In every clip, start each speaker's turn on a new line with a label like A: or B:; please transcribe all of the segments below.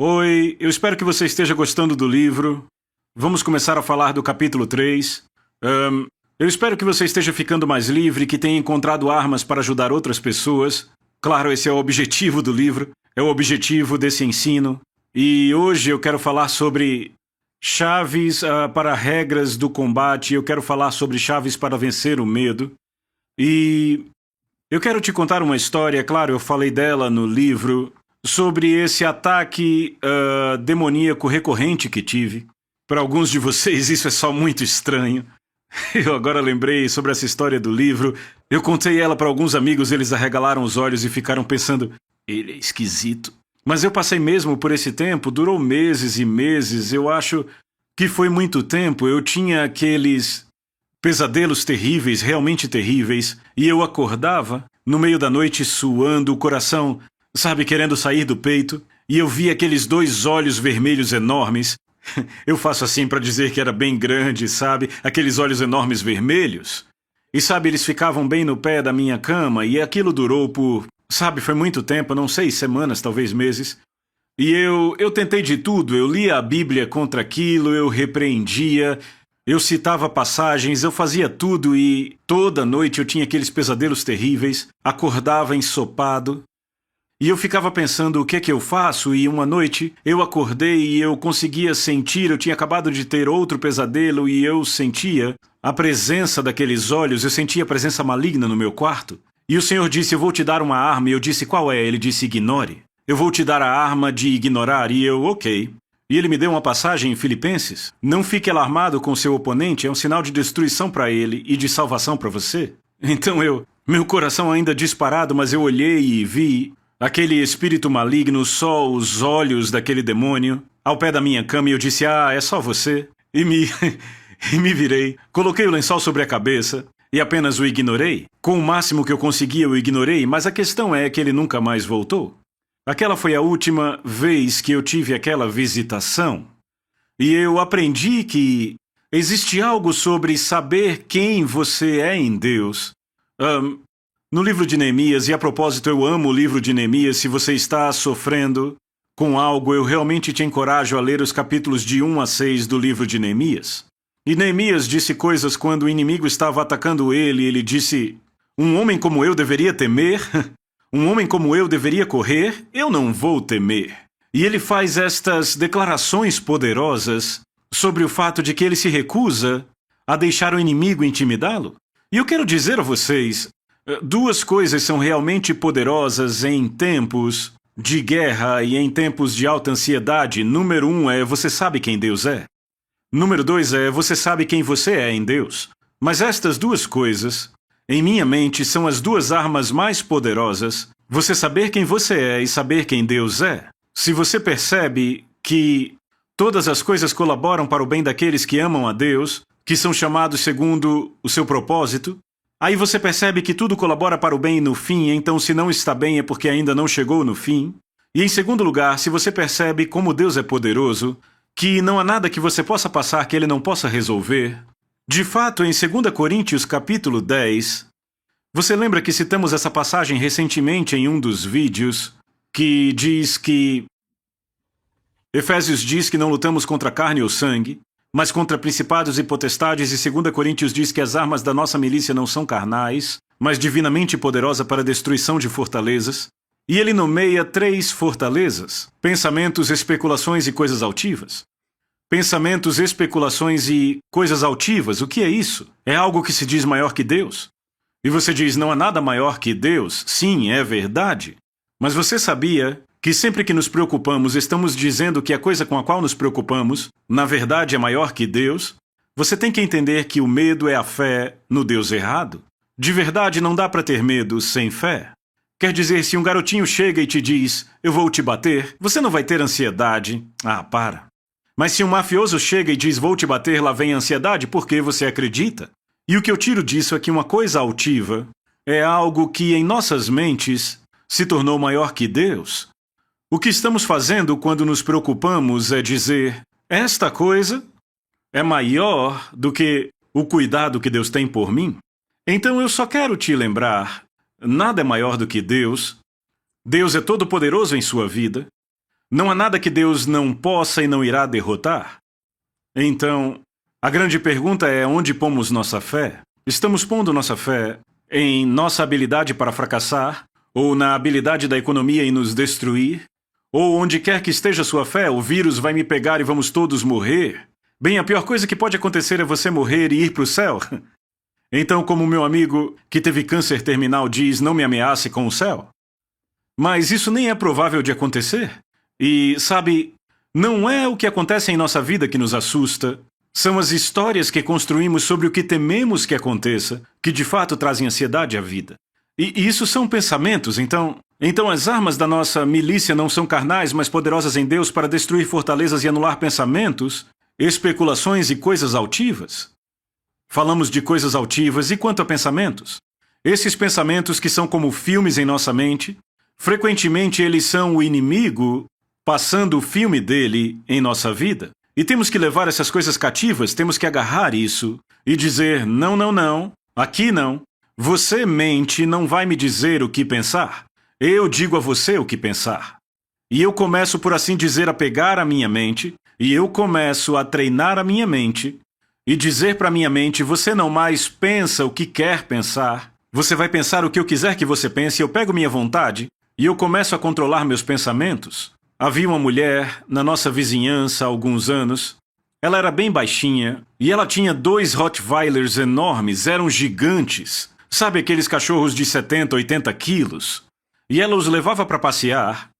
A: Oi, eu espero que você esteja gostando do livro. Vamos começar a falar do capítulo 3. Eu espero que você esteja ficando mais livre, que tenha encontrado armas para ajudar outras pessoas. Claro, esse é o objetivo do livro, é o objetivo desse ensino. E hoje eu quero falar sobre chaves para regras do combate, eu quero falar sobre chaves para vencer o medo. E eu quero te contar uma história, claro, eu falei dela no livro, sobre esse ataque demoníaco recorrente que tive. Para alguns de vocês isso é só muito estranho. Eu agora lembrei sobre essa história do livro. Eu contei ela para alguns amigos, eles arregalaram os olhos e ficaram pensando, ele é esquisito. Mas eu passei mesmo por esse tempo, durou meses e meses, eu acho que foi muito tempo. Eu tinha aqueles pesadelos terríveis, realmente terríveis, e eu acordava no meio da noite suando, o coração, sabe, querendo sair do peito, e eu via aqueles dois olhos vermelhos enormes. Eu faço assim para dizer que era bem grande, sabe? Aqueles olhos enormes vermelhos. E sabe, eles ficavam bem no pé da minha cama e aquilo durou por, sabe, foi muito tempo, não sei, semanas, talvez meses. E eu tentei de tudo, eu lia a Bíblia contra aquilo, eu repreendia, eu citava passagens, eu fazia tudo e toda noite eu tinha aqueles pesadelos terríveis, acordava ensopado. E eu ficava pensando o que é que eu faço, e uma noite eu acordei e eu conseguia sentir, eu tinha acabado de ter outro pesadelo e eu sentia a presença daqueles olhos, eu sentia a presença maligna no meu quarto. E o Senhor disse, eu vou te dar uma arma, e eu disse, qual é? Ele disse, ignore. Eu vou te dar a arma de ignorar, e eu, ok. E ele me deu uma passagem em Filipenses, não fique alarmado com seu oponente, é um sinal de destruição para ele e de salvação para você. Então meu coração ainda disparado, mas eu olhei e vi aquele espírito maligno, só os olhos daquele demônio, ao pé da minha cama, e eu disse, é só você. E me virei, coloquei o lençol sobre a cabeça e apenas o ignorei. Com o máximo que eu conseguia eu ignorei, mas a questão é que ele nunca mais voltou. Aquela foi a última vez que eu tive aquela visitação. E eu aprendi que existe algo sobre saber quem você é em Deus. No livro de Neemias, e a propósito, eu amo o livro de Neemias, se você está sofrendo com algo, eu realmente te encorajo a ler os capítulos de 1 a 6 do livro de Neemias. E Neemias disse coisas quando o inimigo estava atacando ele disse, um homem como eu deveria temer? Um homem como eu deveria correr? Eu não vou temer. E ele faz estas declarações poderosas sobre o fato de que ele se recusa a deixar o inimigo intimidá-lo. E eu quero dizer a vocês, duas coisas são realmente poderosas em tempos de guerra e em tempos de alta ansiedade. Número 1 é você sabe quem Deus é. Número 2 é você sabe quem você é em Deus. Mas estas duas coisas, em minha mente, são as duas armas mais poderosas. Você saber quem você é e saber quem Deus é. Se você percebe que todas as coisas colaboram para o bem daqueles que amam a Deus, que são chamados segundo o seu propósito, aí você percebe que tudo colabora para o bem no fim, então se não está bem é porque ainda não chegou no fim. E em segundo lugar, se você percebe como Deus é poderoso, que não há nada que você possa passar que Ele não possa resolver. De fato, em 2 Coríntios capítulo 10, você lembra que citamos essa passagem recentemente em um dos vídeos, que diz que Efésios diz que não lutamos contra carne ou sangue, mas contra principados e potestades, e 2 Coríntios diz que as armas da nossa milícia não são carnais, mas divinamente poderosa para a destruição de fortalezas. E ele nomeia 3 fortalezas: pensamentos, especulações e coisas altivas. Pensamentos, especulações e coisas altivas, o que é isso? É algo que se diz maior que Deus? E você diz, não há nada maior que Deus? Sim, é verdade. Mas você sabia que sempre que nos preocupamos, estamos dizendo que a coisa com a qual nos preocupamos, na verdade, é maior que Deus? Você tem que entender que o medo é a fé no Deus errado. De verdade, não dá para ter medo sem fé. Quer dizer, se um garotinho chega e te diz, eu vou te bater, você não vai ter ansiedade. Para. Mas se um mafioso chega e diz, vou te bater, lá vem a ansiedade porque você acredita. E o que eu tiro disso é que uma coisa altiva é algo que em nossas mentes se tornou maior que Deus. O que estamos fazendo quando nos preocupamos é dizer, esta coisa é maior do que o cuidado que Deus tem por mim. Então eu só quero te lembrar, nada é maior do que Deus. Deus é todo-poderoso em sua vida. Não há nada que Deus não possa e não irá derrotar. Então, a grande pergunta é onde pomos nossa fé? Estamos pondo nossa fé em nossa habilidade para fracassar, ou na habilidade da economia em nos destruir? Ou onde quer que esteja sua fé, o vírus vai me pegar e vamos todos morrer? Bem, a pior coisa que pode acontecer é você morrer e ir para o céu. Então, como meu amigo que teve câncer terminal diz, não me ameace com o céu. Mas isso nem é provável de acontecer. E, sabe, não é o que acontece em nossa vida que nos assusta. São as histórias que construímos sobre o que tememos que aconteça, que de fato trazem ansiedade à vida. E isso são pensamentos, então as armas da nossa milícia não são carnais, mas poderosas em Deus para destruir fortalezas e anular pensamentos, especulações e coisas altivas. Falamos de coisas altivas e quanto a pensamentos? Esses pensamentos que são como filmes em nossa mente, frequentemente eles são o inimigo passando o filme dele em nossa vida. E temos que levar essas coisas cativas, temos que agarrar isso e dizer, não, não, não, aqui não. Você, mente, não vai me dizer o que pensar. Eu digo a você o que pensar. E eu começo, por assim dizer, a pegar a minha mente, e eu começo a treinar a minha mente, e dizer para minha mente, você não mais pensa o que quer pensar, você vai pensar o que eu quiser que você pense, eu pego minha vontade, e eu começo a controlar meus pensamentos. Havia uma mulher na nossa vizinhança há alguns anos. Ela era bem baixinha e ela tinha 2 Rottweilers enormes, eram gigantes. Sabe aqueles cachorros de 70, 80 quilos? E ela os levava para passear.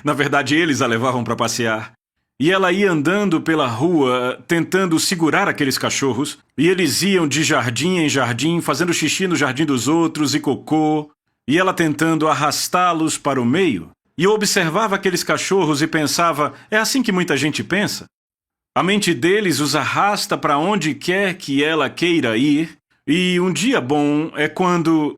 A: Na verdade, eles a levavam para passear. E ela ia andando pela rua, tentando segurar aqueles cachorros. E eles iam de jardim em jardim, fazendo xixi no jardim dos outros e cocô. E ela tentando arrastá-los para o meio. E eu observava aqueles cachorros e pensava, é assim que muita gente pensa? A mente deles os arrasta para onde quer que ela queira ir, e um dia bom é quando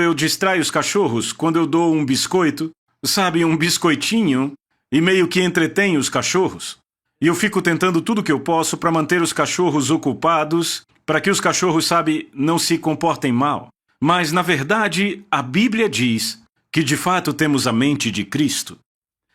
A: eu distraio os cachorros, quando eu dou um biscoito, sabe, um biscoitinho, e meio que entretenho os cachorros. E eu fico tentando tudo que eu posso para manter os cachorros ocupados, para que os cachorros, sabe, não se comportem mal. Mas, na verdade, a Bíblia diz que de fato temos a mente de Cristo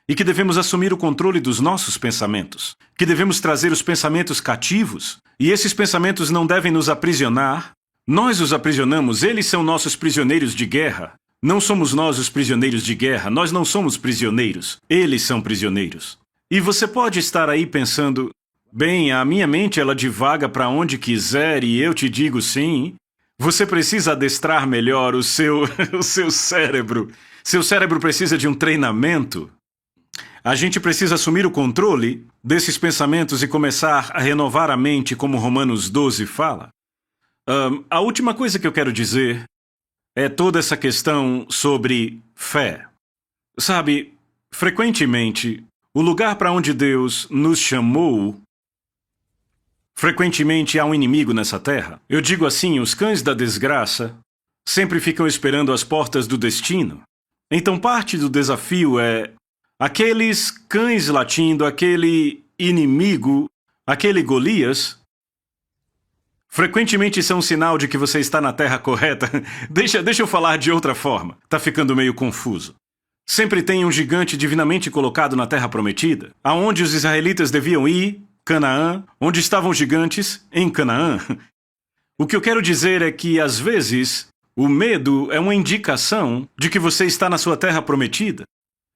A: e que devemos assumir o controle dos nossos pensamentos, que devemos trazer os pensamentos cativos e esses pensamentos não devem nos aprisionar. Nós os aprisionamos, eles são nossos prisioneiros de guerra. Não somos nós os prisioneiros de guerra, nós não somos prisioneiros, eles são prisioneiros. E você pode estar aí pensando, bem, a minha mente ela divaga para onde quiser e eu te digo sim. Você precisa adestrar melhor o seu cérebro. Seu cérebro precisa de um treinamento. A gente precisa assumir o controle desses pensamentos e começar a renovar a mente, como Romanos 12 fala. A última coisa que eu quero dizer é toda essa questão sobre fé. Sabe, frequentemente, o lugar para onde Deus nos chamou, frequentemente há um inimigo nessa terra. Eu digo assim, os cães da desgraça sempre ficam esperando as portas do destino. Então parte do desafio é aqueles cães latindo, aquele inimigo, aquele Golias, frequentemente isso é um sinal de que você está na terra correta. Deixa eu falar de outra forma. Tá ficando meio confuso. Sempre tem um gigante divinamente colocado na terra prometida, aonde os israelitas deviam ir, Canaã, onde estavam os gigantes, em Canaã. O que eu quero dizer é que, às vezes, o medo é uma indicação de que você está na sua terra prometida.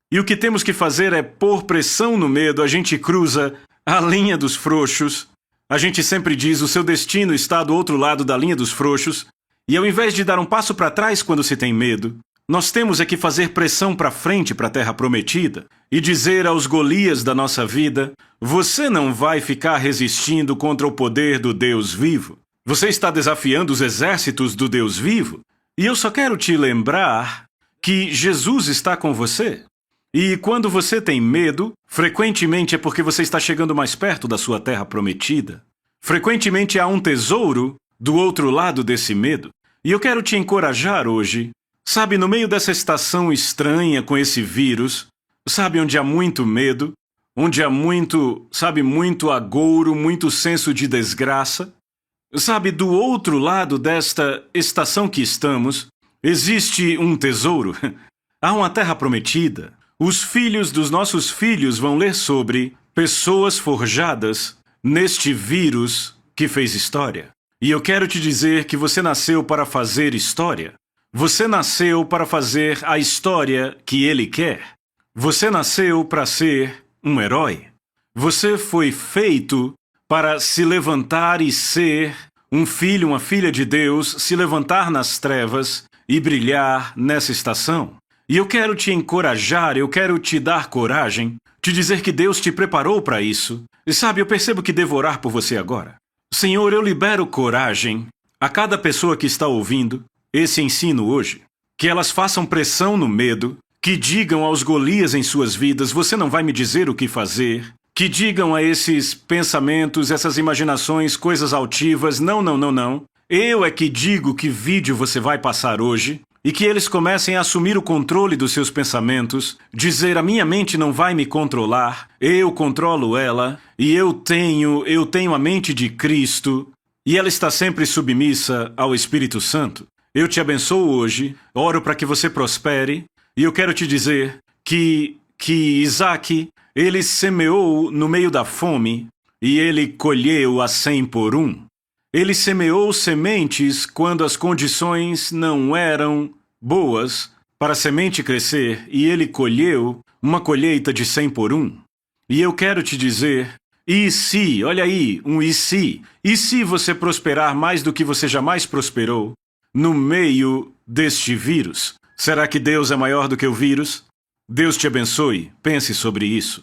A: E o que temos que fazer é pôr pressão no medo, a gente cruza a linha dos frouxos. A gente sempre diz, o seu destino está do outro lado da linha dos frouxos. E ao invés de dar um passo para trás quando se tem medo, nós temos é que fazer pressão para frente para a terra prometida e dizer aos Golias da nossa vida, você não vai ficar resistindo contra o poder do Deus vivo. Você está desafiando os exércitos do Deus vivo. E eu só quero te lembrar que Jesus está com você. E quando você tem medo, frequentemente é porque você está chegando mais perto da sua terra prometida. Frequentemente há um tesouro do outro lado desse medo. E eu quero te encorajar hoje. Sabe, no meio dessa estação estranha com esse vírus, sabe, onde há muito medo, onde há muito agouro, muito senso de desgraça, sabe, do outro lado desta estação que estamos, existe um tesouro. Há uma terra prometida, Os filhos dos nossos filhos vão ler sobre pessoas forjadas neste vírus que fez história. E eu quero te dizer que você nasceu para fazer história. Você nasceu para fazer a história que ele quer. Você nasceu para ser um herói. Você foi feito para se levantar e ser um filho, uma filha de Deus, se levantar nas trevas e brilhar nessa estação. E eu quero te encorajar, eu quero te dar coragem, te dizer que Deus te preparou para isso. E sabe, eu percebo que devo orar por você agora. Senhor, eu libero coragem a cada pessoa que está ouvindo esse ensino hoje. Que elas façam pressão no medo, que digam aos Golias em suas vidas, você não vai me dizer o que fazer. Que digam a esses pensamentos, essas imaginações, coisas altivas, não, não, não, não. Eu é que digo que vídeo você vai passar hoje. E que eles comecem a assumir o controle dos seus pensamentos, dizer a minha mente não vai me controlar, eu controlo ela, e eu tenho a mente de Cristo, e ela está sempre submissa ao Espírito Santo. Eu te abençoo hoje, oro para que você prospere, e eu quero te dizer que Isaac, ele semeou no meio da fome, e ele colheu a 100 por 1. Ele semeou sementes quando as condições não eram boas para a semente crescer e ele colheu uma colheita de 100 por 1. E eu quero te dizer, e se, olha aí, um e se você prosperar mais do que você jamais prosperou no meio deste vírus? Será que Deus é maior do que o vírus? Deus te abençoe, pense sobre isso.